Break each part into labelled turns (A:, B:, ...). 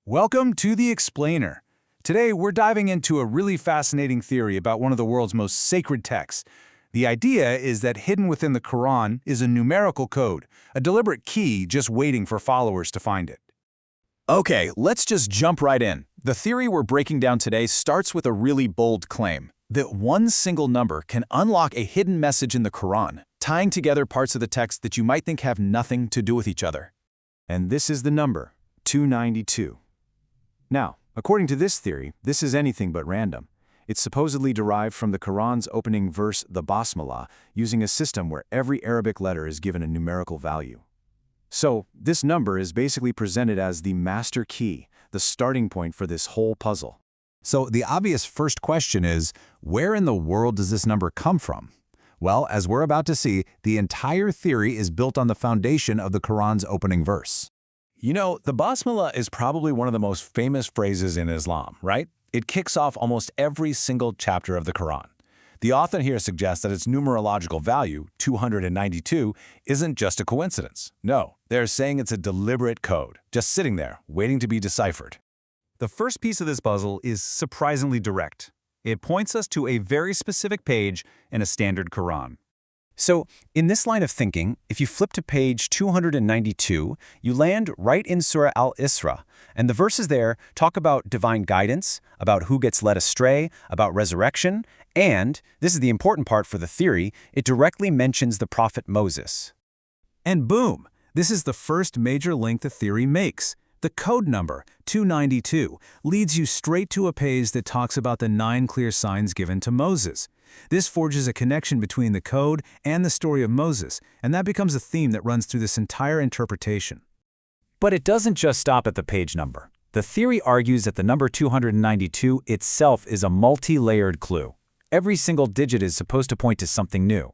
A: Welcome to The Explainer. Today, we're diving into a really fascinating theory about one of the world's most sacred texts. The idea is that hidden within the Quran is a numerical code, a deliberate key just waiting for followers to find it.
B: Okay, let's just jump right in. The theory we're breaking down today starts with a really bold claim that one single number can unlock a hidden message in the Quran, tying together parts of the text that you might think have nothing to do with each other.
C: And this is the number, 292. Now, according to this theory, this is anything but random. It's supposedly derived from the Quran's opening verse, the Basmalah, using a system where every Arabic letter is given a numerical value. So, this number is basically presented as the master key, the starting point for this whole puzzle.
A: So the obvious first question is, where in the world does this number come from? Well, as we're about to see, the entire theory is built on the foundation of the Quran's opening verse.
D: You know, the Basmalah is probably one of the most famous phrases in Islam, right? It kicks off almost every single chapter of the Quran. The author here suggests that its numerological value, 292, isn't just a coincidence. No, they're saying it's a deliberate code, just sitting there, waiting to be deciphered.
E: The first piece of this puzzle is surprisingly direct. It points us to a very specific page in a standard Quran. So, in this line of thinking, if you flip to page 292, you land right in Surah Al-Isra, and the verses there talk about divine guidance, about who gets led astray, about resurrection, and, this is the important part for the theory, it directly mentions the prophet Moses.
A: And boom, this is the first major link the theory makes. The code number, 292, leads you straight to a page that talks about the 9 clear signs given to Moses. This forges a connection between the code and the story of Moses, and that becomes a theme that runs through this entire interpretation.
E: But it doesn't just stop at the page number. The theory argues that the number 292 itself is a multi-layered clue. Every single digit is supposed to point to something new.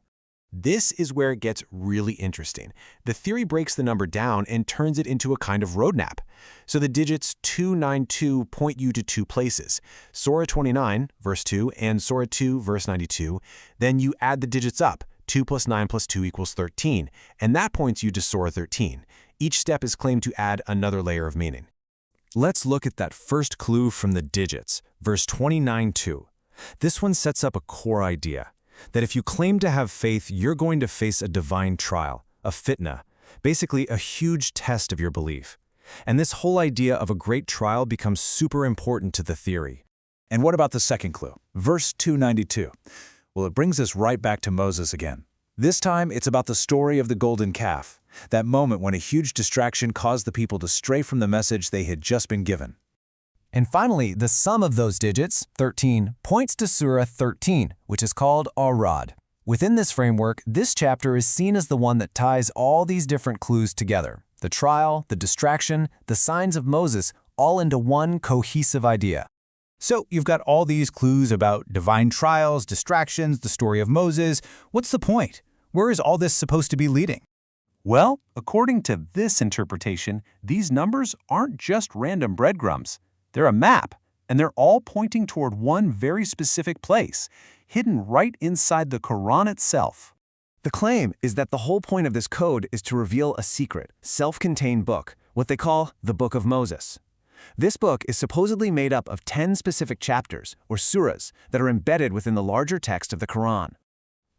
F: This is where it gets really interesting. The theory breaks the number down and turns it into a kind of roadmap. So the digits 292 point you to 2 places, Surah 29, verse 2, and Surah 2, verse 92. Then you add the digits up, 2 plus 9 plus 2 equals 13, and that points you to Surah 13. Each step is claimed to add another layer of meaning.
C: Let's look at that first clue from the digits, verse 29-2. This one sets up a core idea, that if you claim to have faith, you're going to face a divine trial, a fitna, basically a huge test of your belief. And this whole idea of a great trial becomes super important to the theory.
A: And what about the second clue, verse 292? Well, it brings us right back to Moses again. This time, it's about the story of the golden calf, that moment when a huge distraction caused the people to stray from the message they had just been given.
G: And finally, the sum of those digits, 13, points to Surah 13, which is called Ar-Ra'd. Within this framework, this chapter is seen as the one that ties all these different clues together. The trial, the distraction, the signs of Moses, all into one cohesive idea.
A: So you've got all these clues about divine trials, distractions, the story of Moses. What's the point? Where is all this supposed to be leading?
E: Well, according to this interpretation, these numbers aren't just random breadcrumbs. They're a map, and they're all pointing toward one very specific place, hidden right inside the Quran itself.
C: The claim is that the whole point of this code is to reveal a secret, self-contained book, what they call the Book of Moses. This book is supposedly made up of 10 specific chapters, or surahs, that are embedded within the larger text of the Quran.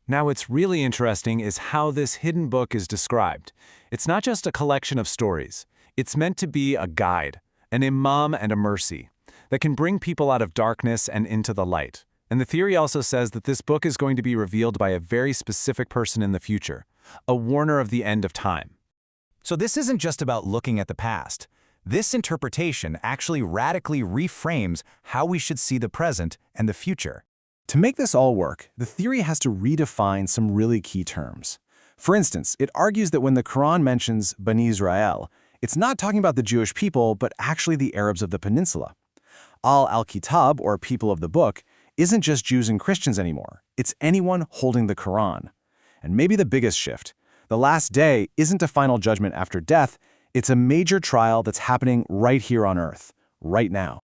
E: Now, what's really interesting is how this hidden book is described. It's not just a collection of stories. It's meant to be a guide, an imam and a mercy, that can bring people out of darkness and into the light. And the theory also says that this book is going to be revealed by a very specific person in the future, a warner of the end of time.
G: So this isn't just about looking at the past. This interpretation actually radically reframes how we should see the present and the future.
C: To make this all work, the theory has to redefine some really key terms. For instance, it argues that when the Quran mentions Bani Israel, it's not talking about the Jewish people, but actually the Arabs of the peninsula. Al-Kitab, or people of the book, isn't just Jews and Christians anymore. It's anyone holding the Quran. And maybe the biggest shift, the last day isn't a final judgment after death, it's a major trial that's happening right here on earth, right now.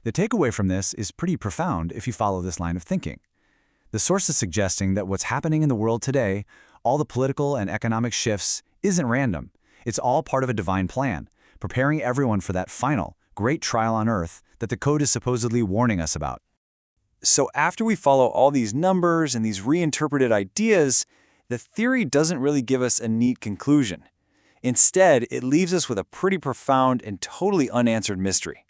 A: The takeaway from this is pretty profound if you follow this line of thinking. The source is suggesting that what's happening in the world today, all the political and economic shifts, isn't random. It's all part of a divine plan, preparing everyone for that final, great trial on Earth that the code is supposedly warning us about. So after we follow all these numbers and these reinterpreted ideas, the theory doesn't really give us a neat conclusion. Instead, it leaves us with a pretty profound and totally unanswered mystery.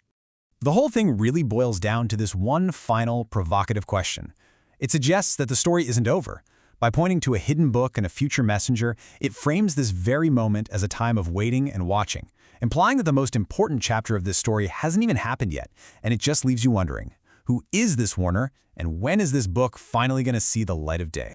C: The whole thing really boils down to this one final, provocative question. It suggests that the story isn't over. By pointing to a hidden book and a future messenger, it frames this very moment as a time of waiting and watching, implying that the most important chapter of this story hasn't even happened yet, and it just leaves you wondering, who is this Warner, and when is this book finally going to see the light of day?